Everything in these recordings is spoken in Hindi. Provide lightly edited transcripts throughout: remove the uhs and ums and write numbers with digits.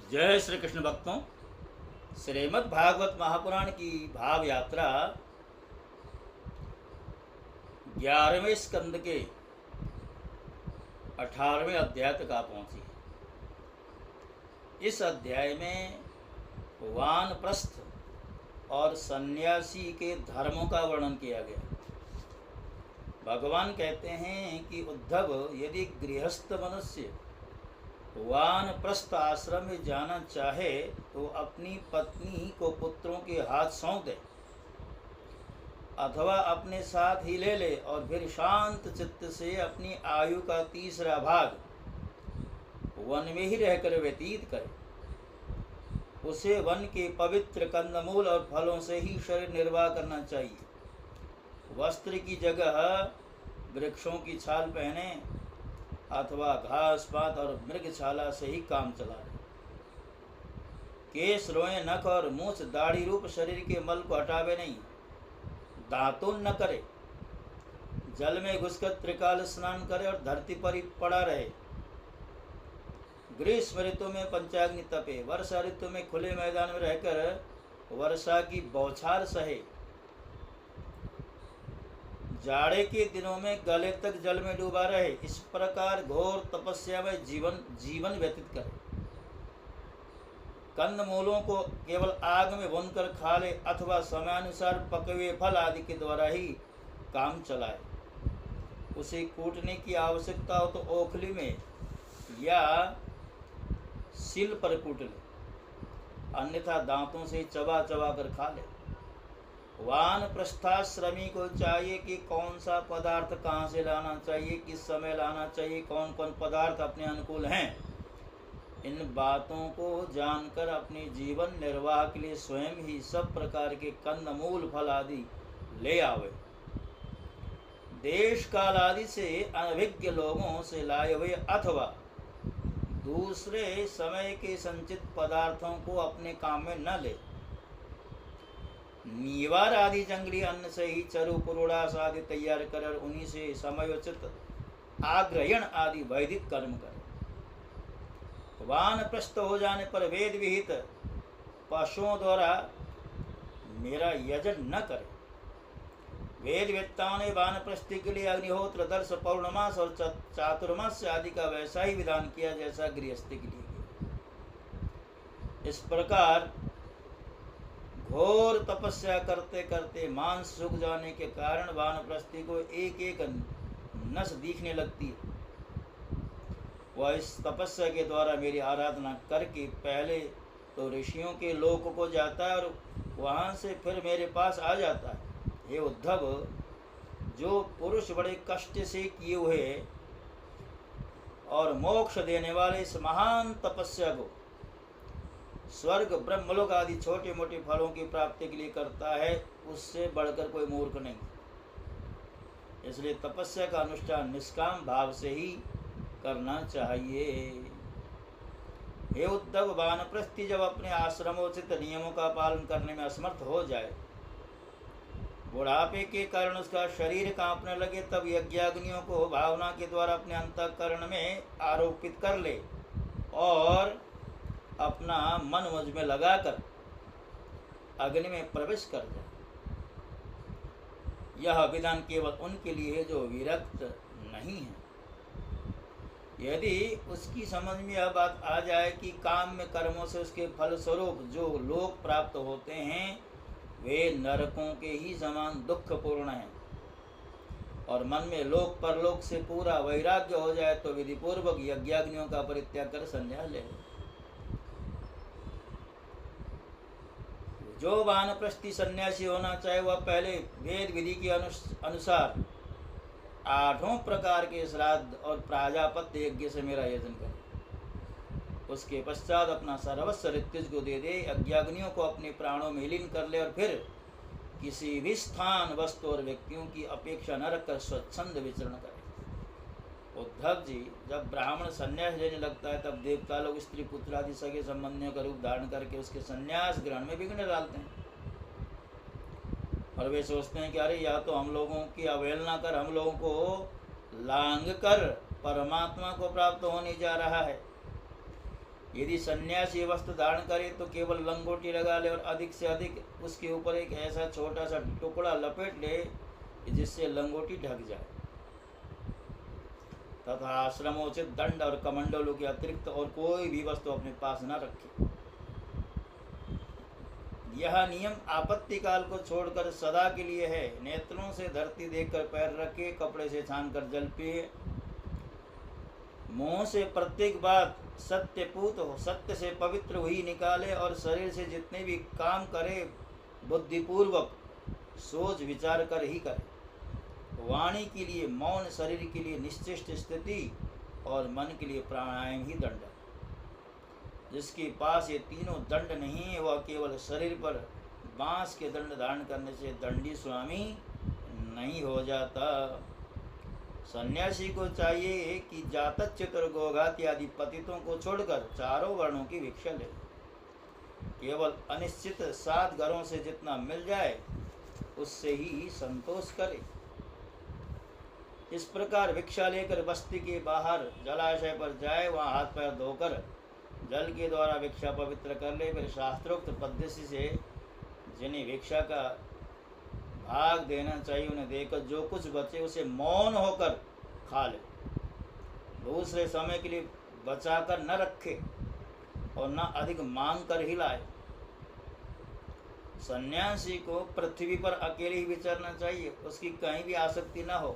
जय श्री कृष्ण भक्तों। श्रीमद् भागवत महापुराण की भाव यात्रा 11वें स्कंद के 18वें अध्याय तक आ पहुंची है। इस अध्याय में वानप्रस्थ और सन्यासी के धर्मों का वर्णन किया गया। भगवान कहते हैं कि उद्धव, यदि गृहस्थ मनुष्य वानप्रस्थ आश्रम में जाना चाहे तो अपनी पत्नी को पुत्रों के हाथ सौंप दे अथवा अपने साथ ही ले ले और फिर शांत चित्त से अपनी आयु का तीसरा भाग वन में ही रहकर व्यतीत करे। उसे वन के पवित्र कंदमूल और फलों से ही शरीर निर्वाह करना चाहिए। वस्त्र की जगह वृक्षों की छाल पहने अथवा घास पात और मृगशाला से ही काम चला रहे। केश, रोए, नख और मूछ दाढ़ी रूप शरीर के मल को हटावे नहीं। दातुन न करे। जल में घुसकर त्रिकाल स्नान करे और धरती पर ही पड़ा रहे। ग्रीष्म ऋतु में पंचाग्नि तपे। वर्षा ऋतु में खुले मैदान में रहकर वर्षा की बौछार सहे। जाड़े के दिनों में गले तक जल में डूबा रहे। इस प्रकार घोर तपस्या में जीवन व्यतीत करे। कंदमूलों को केवल आग में भूनकर खा ले अथवा समयानुसार पके हुए फल आदि के द्वारा ही काम चलाए। उसे कूटने की आवश्यकता हो तो ओखली में या सिल पर कूट ले, अन्यथा दांतों से चबा चबा कर खा ले। वानप्रस्थाश्रमी को चाहिए कि कौन सा पदार्थ कहाँ से लाना चाहिए, किस समय लाना चाहिए, कौन कौन पदार्थ अपने अनुकूल हैं, इन बातों को जानकर अपने जीवन निर्वाह के लिए स्वयं ही सब प्रकार के कंदमूल फल आदि ले आवे। देश काल आदि से अनभिज्ञ लोगों से लाए हुए अथवा दूसरे समय के संचित पदार्थों को अपने काम में न ले। नीवार आदि जंगली अन्न से ही चरु पुरोड़ास आदि तैयार कर उन्हीं से समयोचित आग्रहण आदि वैदिक कर्म करे। वानप्रस्थ हो जाने पर वेद विहित पशुओं द्वारा मेरा यजन न करे। वेद वेत्ताओं ने वानप्रस्थी के लिए अग्निहोत्र, दर्श, पौर्णमास और चातुर्मास आदि का वैसा ही विधान किया जैसा गृहस्थी के लिए किया। इस प्रकार घोर तपस्या करते करते मांस सूख जाने के कारण वानप्रस्थी को एक एक नस दिखने लगती है। वह इस तपस्या के द्वारा मेरी आराधना करके पहले तो ऋषियों के लोक को जाता है और वहाँ से फिर मेरे पास आ जाता है। हे उद्धव, जो पुरुष बड़े कष्ट से किए हुए और मोक्ष देने वाले इस महान तपस्या को स्वर्ग, ब्रह्मलोक आदि छोटे मोटे फलों की प्राप्ति के लिए करता है, उससे बढ़कर कोई मूर्ख नहीं। इसलिए तपस्या का अनुष्ठान निष्काम भाव से ही करना चाहिए। हे उद्धव, वानप्रस्थी जब अपने आश्रमोचित नियमों का पालन करने में असमर्थ हो जाए, बुढ़ापे के कारण उसका शरीर कांपने लगे, तब यज्ञाग्नियों को भावना के द्वारा अपने अंतःकरण में आरोपित कर ले और अपना मन मुझ में लगाकर अग्नि में प्रवेश कर जाए। यह विधान केवल उनके लिए है जो विरक्त नहीं है। यदि उसकी समझ में यह बात आ जाए कि काम में कर्मों से उसके फल स्वरूप जो लोक प्राप्त होते हैं वे नरकों के ही समान दुखपूर्ण हैं, और मन में लोक परलोक से पूरा वैराग्य हो जाए तो विधिपूर्वक यज्ञाग्नियों का परित्याग कर संन्यास ले। जो वानप्रस्थी सन्यासी होना चाहे वह पहले वेद विधि के अनुसार 8 प्रकार के श्राद्ध और प्राजापत्य यज्ञ से मेरा यजन करे। उसके पश्चात अपना सर्वस्व ऋत्विज को दे दे, यज्ञाग्नियों को अपने प्राणों में लीन कर ले और फिर किसी भी स्थान, वस्तु और व्यक्तियों की अपेक्षा न रखकर स्वच्छंद विचरण करे। उद्धव जी, जब ब्राह्मण संन्यास लेने लगता है तब देवता लोग स्त्री पुत्र आदि सगे संबंधियों का रूप धारण करके उसके संन्यास ग्रहण में विघ्न डालते हैं और वे सोचते हैं कि अरे या तो हम लोगों की अवहेलना कर हम लोगों को लांग कर परमात्मा को प्राप्त होने जा रहा है, यदि सन्यासी वस्त्र धारण करे तो केवल लंगोटी लगा ले और अधिक से अधिक उसके ऊपर एक ऐसा छोटा सा टुकड़ा लपेट ले जिससे लंगोटी ढक जाए, तथा आश्रमोचित दंड और कमंडलों के अतिरिक्त और कोई भी वस्तु अपने पास न रखे। यह नियम आपत्ति काल को छोड़कर सदा के लिए है। नेत्रों से धरती देखकर पैर रखे, कपड़े से छानकर जल पिए, मुंह से प्रत्येक बात सत्यपूत हो, सत्य से पवित्र हुई निकाले, और शरीर से जितने भी काम करे बुद्धिपूर्वक सोच विचार कर ही करे। वाणी के लिए मौन, शरीर के लिए निश्चिष्ट स्थिति और मन के लिए प्राणायाम ही दंड है। जिसके पास ये तीनों दंड नहीं है वह केवल शरीर पर बांस के दंड धारण करने से दंडी स्वामी नहीं हो जाता। सन्यासी को चाहिए कि जातक, चित और गोघात आदि पतितों को छोड़कर चारों वर्णों की भिक्षा ले। केवल अनिश्चित 7 घरों से जितना मिल जाए उससे ही संतोष करे। इस प्रकार भिक्षा लेकर बस्ती के बाहर जलाशय पर जाए, वहाँ हाथ पैर धोकर जल के द्वारा भिक्षा पवित्र कर ले। फिर शास्त्रोक्त पद्धति से जिन्हें भिक्षा का भाग देना चाहिए उन्हें देकर जो कुछ बचे उसे मौन होकर खा ले। दूसरे समय के लिए बचाकर न रखे और न अधिक मांग कर ही लाए। सन्यासी को पृथ्वी पर अकेले ही विचरना चाहिए, उसकी कहीं भी आसक्ति न हो,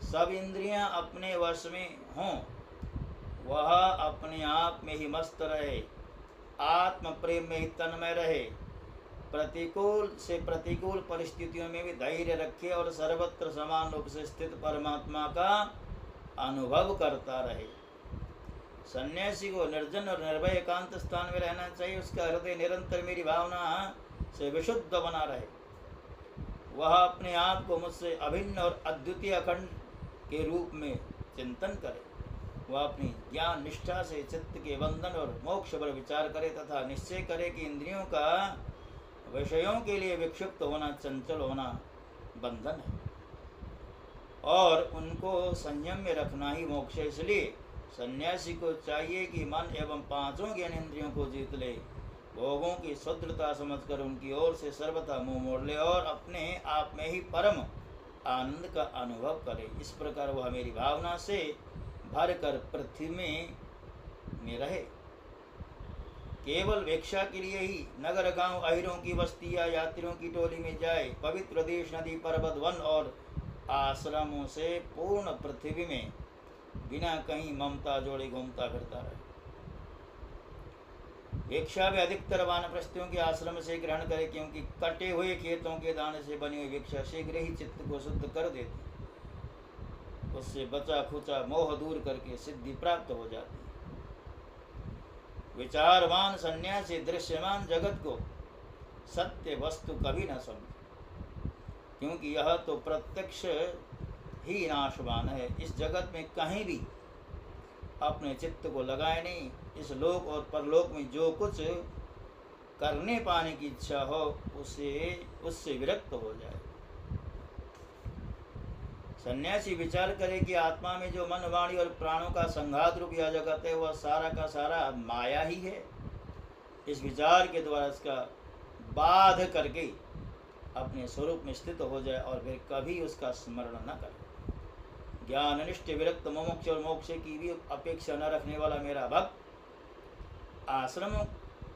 सब इंद्रियां अपने वश में हों, वह अपने आप में ही मस्त रहे, आत्म प्रेम में ही तन्मय रहे, प्रतिकूल से प्रतिकूल परिस्थितियों में भी धैर्य रखे और सर्वत्र समान रूप से स्थित परमात्मा का अनुभव करता रहे। सन्यासी को निर्जन और निर्भय एकांत स्थान में रहना चाहिए। उसका हृदय निरंतर मेरी भावना से विशुद्ध बना रहे। वह अपने आप को मुझसे अभिन्न और अद्वितीय अखंड के रूप में चिंतन करे। वह अपनी ज्ञान निष्ठा से चित्त के बंधन और मोक्ष पर विचार करे तथा निश्चय करे कि इंद्रियों का विषयों के लिए विक्षिप्त होना, चंचल होना बंधन है और उनको संयम में रखना ही मोक्ष है। इसलिए सन्यासी को चाहिए कि मन एवं 5 ज्ञानेंद्रियों को जीत ले, भोगों की शुद्धता समझकर उनकी ओर से सर्वथा मुंह मोड़ ले और अपने आप में ही परम आनंद का अनुभव करे। इस प्रकार वह मेरी भावना से भर कर पृथ्वी में रहे। केवल भिक्षा के लिए ही नगर, गांव, अहिरों की बस्ती या यात्रियों की टोली में जाए, पवित्र देश, नदी, पर्वत, वन और आश्रमों से पूर्ण पृथ्वी में बिना कहीं ममता जोड़े घूमता फिरता रहे। भिक्षा भी अधिकतर वानप्रस्थियों के आश्रम से ग्रहण करे, क्योंकि कटे हुए खेतों के दाने से बनी हुई भिक्षा शीघ्र ही चित्त को शुद्ध कर देती, उससे बचा खुचा मोह दूर करके सिद्धि प्राप्त हो जाती। विचारवान सन्यासी दृश्यमान जगत को सत्य वस्तु कभी न समझे, क्योंकि यह तो प्रत्यक्ष ही नाशवान है। इस जगत में कहीं भी अपने चित्त को लगाए नहीं। इस लोक और परलोक में जो कुछ करने पाने की इच्छा हो उससे विरक्त हो जाए। सन्यासी विचार करे कि आत्मा में जो मन, वाणी और प्राणों का संघात रूप यह जगत है वह सारा का सारा माया ही है। इस विचार के द्वारा इसका बाध करके अपने स्वरूप में स्थित हो जाए और फिर कभी उसका स्मरण न करे। ज्ञाननिष्ठ विरक्त मोक्ष और मोक्ष की भी अपेक्षा न रखने वाला मेरा भक्त आश्रमों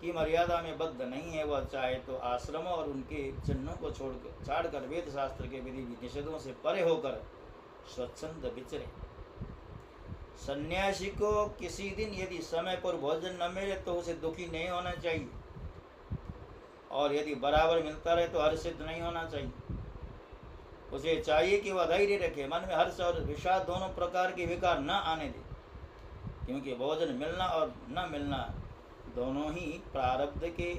की मर्यादा में बद्ध नहीं है। वह चाहे तो आश्रमों और उनके चिन्हों को छाड़कर वेद शास्त्र के विधि निषेधों से परे होकर स्वच्छंद विचरे। सन्यासी को किसी दिन यदि समय पर भोजन न मिले तो उसे दुखी नहीं होना चाहिए, और यदि बराबर मिलता रहे तो हर्षित नहीं होना चाहिए। उसे चाहिए कि वह धैर्य रखे, मन में हर्ष और विषाद दोनों प्रकार के विकार न आने दे, क्योंकि भोजन मिलना और न मिलना दोनों ही प्रारब्ध के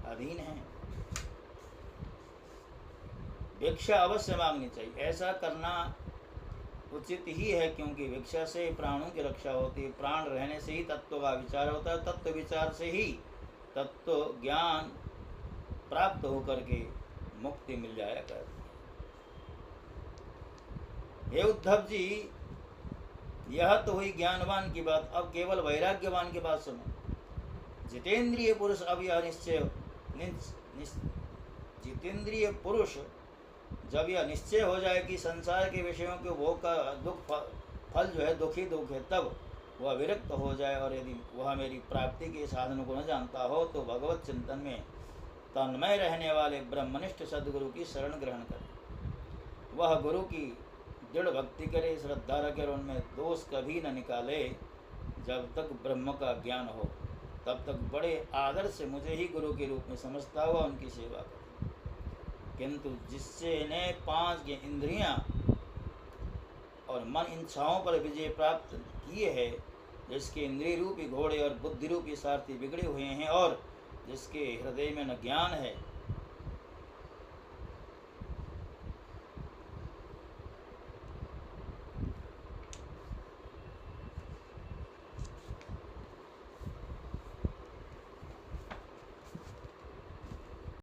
अधीन हैं। भिक्षा अवश्य मांगनी चाहिए, ऐसा करना उचित ही है, क्योंकि भिक्षा से प्राणों की रक्षा होती है। प्राण रहने से ही तत्व का विचार होता है, तत्व विचार से ही तत्व ज्ञान प्राप्त होकर के मुक्ति मिल जाया करती है। हे उद्धव जी, यह तो हुई ज्ञानवान की बात। अब केवल वैराग्यवान की बात सुनो। जितेंद्रिय पुरुष अब यह जितेंद्रिय पुरुष जब यह निश्चय हो जाए कि संसार के विषयों के भोग का दुख फल जो है दुख ही दुख है, तब वह विरक्त हो जाए और यदि वह मेरी प्राप्ति के साधनों को न जानता हो तो भगवत चिंतन में तन्मय रहने वाले ब्रह्मनिष्ठ सद्गुरु की शरण ग्रहण करे। वह गुरु की दृढ़ भक्ति करे, श्रद्धा रखे और उनमें दोष कभी न निकाले। जब तक ब्रह्म का ज्ञान हो तब तक बड़े आदर से मुझे ही गुरु के रूप में समझता हुआ उनकी सेवा करे। किंतु जिससे ने 5 इंद्रियां और मन इच्छाओं पर विजय प्राप्त किए है, जिसके इंद्रिय रूपी घोड़े और बुद्धि रूपी सारथी बिगड़े हुए हैं और जिसके हृदय में न ज्ञान है